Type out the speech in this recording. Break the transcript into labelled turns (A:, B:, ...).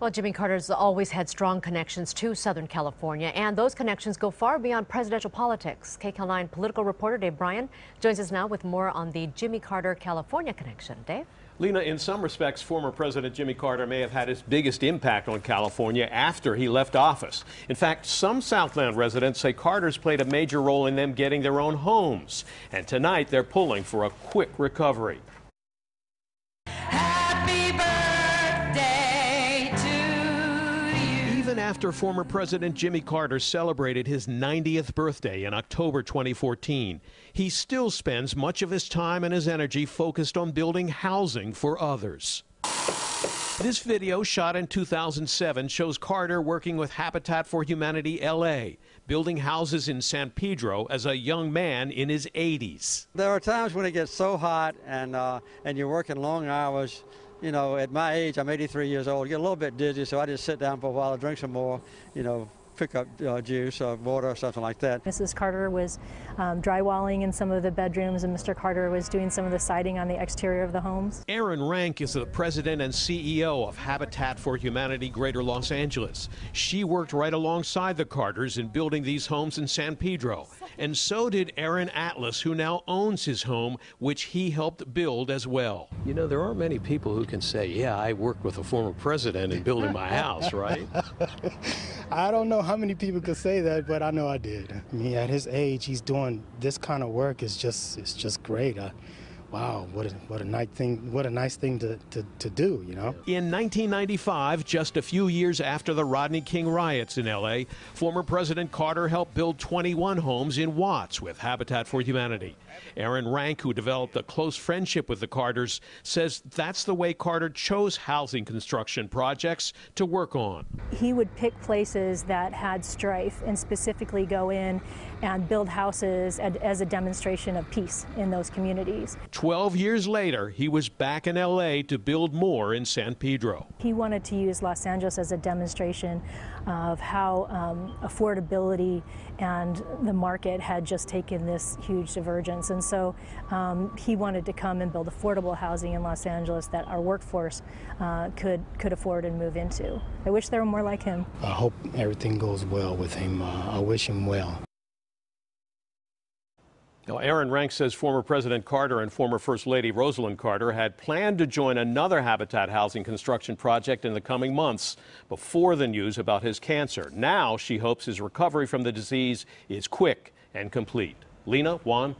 A: Well, Jimmy Carter's always had strong connections to Southern California, and those connections go far beyond presidential politics. KCAL9 political reporter Dave Bryan joins us now with more on the Jimmy Carter-California connection. Dave?
B: Lena, in some respects, former President Jimmy Carter may have had his biggest impact on California after he left office. In fact, some Southland residents say Carter's played a major role in them getting their own homes. And tonight, they're pulling for a quick recovery. Even after former President Jimmy Carter celebrated his 90th birthday in October 2014, he still spends much of his time and his energy focused on building housing for others. This video, shot in 2007, shows Carter working with Habitat for Humanity LA, building houses in San Pedro as a young man in his 80s.
C: There are times when it gets so hot and you're working long hours. You know, at my age, I'm 83 years old, I get a little bit dizzy, so I just sit down for a while and drink some more, pick up juice or water or something like that.
D: Mrs. Carter was drywalling in some of the bedrooms, and Mr. Carter was doing some of the siding on the exterior of the homes.
B: Erin Rank is the president and CEO of Habitat for Humanity Greater Los Angeles. She worked right alongside the Carters in building these homes in San Pedro. And so did Aaron Atlas, who now owns his home, which he helped build as well. You know, there aren't many people who can say, yeah, I worked with a former president in building my house, right?
E: I don't know how many people could say that, but I know I did. I mean, at his age, he's doing this kind of work. It's just great. Wow, what a nice thing to do, you know.
B: In 1995, just a few years after the Rodney King riots in LA, former President Carter helped build 21 homes in Watts with Habitat for Humanity. Erin Rank, who developed a close friendship with the Carters, says that's the way Carter chose housing construction projects to work on.
D: He would pick places that had strife and specifically go in and build houses as a demonstration of peace in those communities.
B: 12 years later, he was back in LA to build more in San Pedro.
D: He wanted to use Los Angeles as a demonstration of how affordability and the market had just taken this huge divergence. And so he wanted to come and build affordable housing in Los Angeles that our workforce could afford and move into. I wish there were more like him.
E: I hope everything goes well with him. I wish him well.
B: Now, Erin Rank says former President Carter and former First Lady Rosalynn Carter had planned to join another Habitat housing construction project in the coming months before the news about his cancer. Now she hopes his recovery from the disease is quick and complete. Lena, Juan.